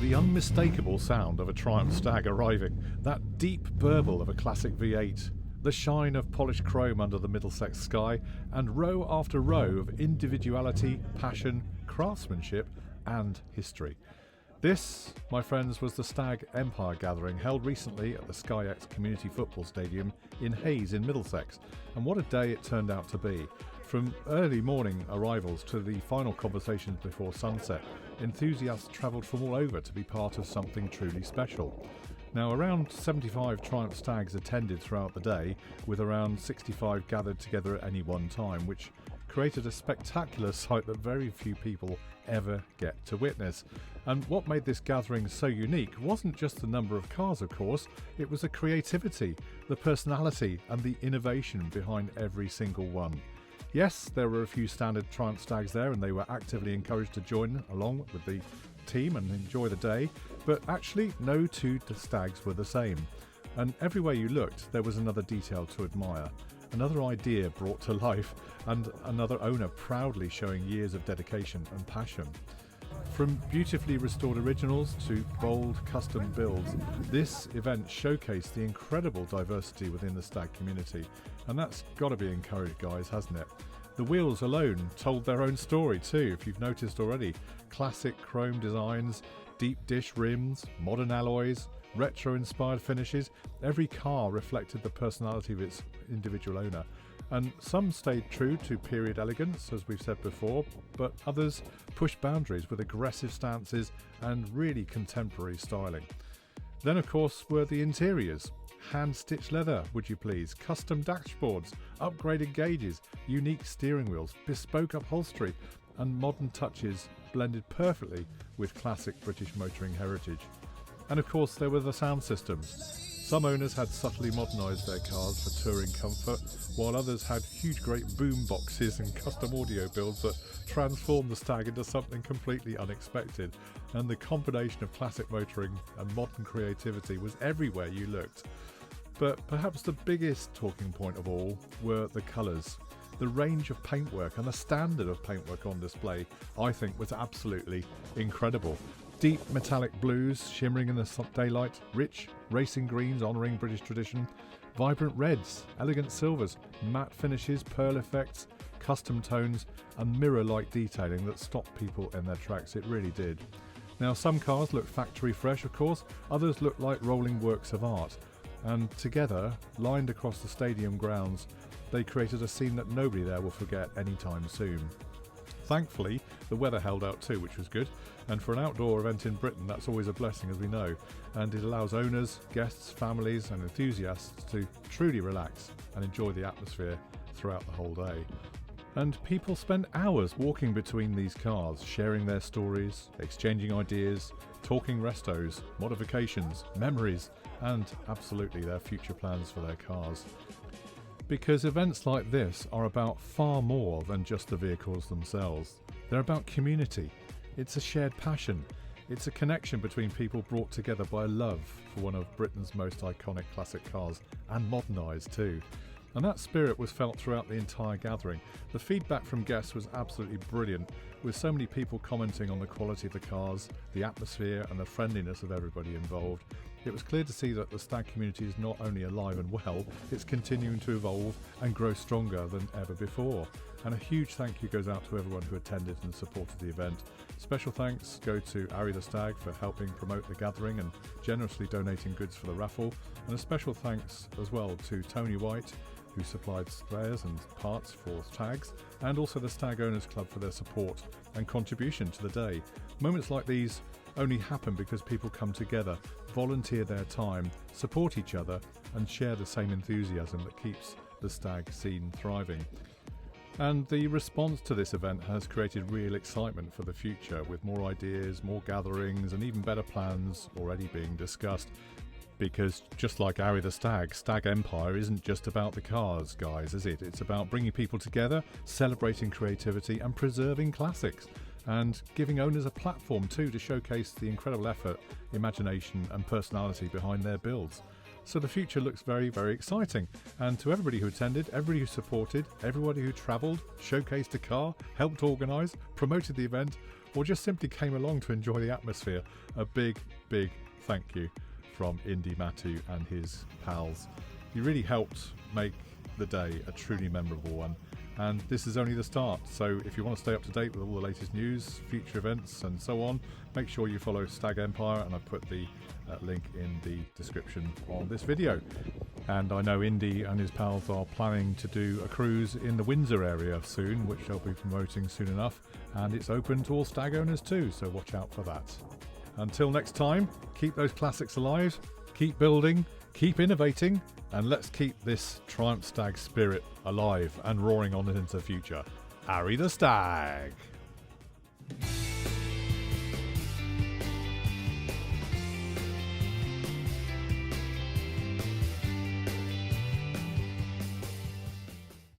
The unmistakable sound of a Triumph Stag arriving, that deep burble of a classic V8, the shine of polished chrome under the Middlesex sky, and row after row of individuality, passion, craftsmanship and history. This, my friends, was the Stag Empire gathering held recently at the SkyX Community Football Stadium in Hayes in Middlesex, and what a day it turned out to be. From early morning arrivals to the final conversations before sunset, enthusiasts travelled from all over to be part of something truly special. Now, around 75 Triumph Stags attended throughout the day, with around 65 gathered together at any one time, which created a spectacular sight that very few people ever get to witness. And what made this gathering so unique wasn't just the number of cars, of course, it was the creativity, the personality and the innovation behind every single one. Yes, there were a few standard Triumph Stags there, and they were actively encouraged to join along with the team and enjoy the day, but actually no two stags were the same. And everywhere you looked, there was another detail to admire, another idea brought to life, and another owner proudly showing years of dedication and passion. From beautifully restored originals to bold custom builds, this event showcased the incredible diversity within the stag community, and that's got to be encouraged, guys, hasn't it? The wheels alone told their own story too, if you've noticed already. Classic chrome designs, deep dish rims, modern alloys, retro-inspired finishes. Every car reflected the personality of its individual owner. And some stayed true to period elegance, as we've said before, but others pushed boundaries with aggressive stances and really contemporary styling. Then, of course, were the interiors. Hand-stitched leather, would you please, custom dashboards, upgraded gauges, unique steering wheels, bespoke upholstery, and modern touches blended perfectly with classic British motoring heritage. And of course, there were the sound systems. Some owners had subtly modernised their cars for touring comfort, while others had huge great boom boxes and custom audio builds that transformed the Stag into something completely unexpected. And the combination of classic motoring and modern creativity was everywhere you looked. But perhaps the biggest talking point of all were the colours. The range of paintwork and the standard of paintwork on display, I think, was absolutely incredible. Deep metallic blues shimmering in the daylight, rich racing greens honouring British tradition, vibrant reds, elegant silvers, matte finishes, pearl effects, custom tones and mirror-like detailing that stopped people in their tracks. It really did. Now, some cars look factory fresh, of course, others look like rolling works of art, and together, lined across the stadium grounds, they created a scene that nobody there will forget anytime soon. Thankfully, the weather held out too, which was good, and for an outdoor event in Britain, that's always a blessing, as we know, and it allows owners, guests, families and enthusiasts to truly relax and enjoy the atmosphere throughout the whole day. And people spent hours walking between these cars, sharing their stories, exchanging ideas, talking restos, modifications, memories, and absolutely their future plans for their cars. Because events like this are about far more than just the vehicles themselves. They're about community. It's a shared passion. It's a connection between people brought together by love for one of Britain's most iconic classic cars, and modernised too. And that spirit was felt throughout the entire gathering. The feedback from guests was absolutely brilliant, with so many people commenting on the quality of the cars, the atmosphere and the friendliness of everybody involved. It was clear to see that the Stag community is not only alive and well, it's continuing to evolve and grow stronger than ever before. And a huge thank you goes out to everyone who attended and supported the event. Special thanks go to Arry The Stag for helping promote the gathering and generously donating goods for the raffle. And a special thanks as well to Tony White, who supplied spares and parts for Stags, and also the Stag Owners Club for their support and contribution to the day. Moments like these only happen because people come together, volunteer their time, support each other and share the same enthusiasm that keeps the stag scene thriving. And the response to this event has created real excitement for the future, with more ideas, more gatherings and even better plans already being discussed. Because just like Arry the Stag, Stag Empire isn't just about the cars, guys, is it? It's about bringing people together, celebrating creativity and preserving classics, and giving owners a platform too to showcase the incredible effort, imagination and personality behind their builds. So the future looks very, very exciting. And to everybody who attended, everybody who supported, everybody who travelled, showcased a car, helped organise, promoted the event, or just simply came along to enjoy the atmosphere, a big, big thank you from Indy Matu and his pals. You really helped make the day a truly memorable one. And this is only the start, so if you want to stay up to date with all the latest news, future events and so on, make sure you follow Stag Empire, and I've put the link in the description on this video. And I know Indy and his pals are planning to do a cruise in the Windsor area soon, which they'll be promoting soon enough, and it's open to all stag owners too, so watch out for that. Until next time, keep those classics alive, keep building, keep innovating, and let's keep this Triumph Stag spirit alive and roaring on into the future. Arry the Stag!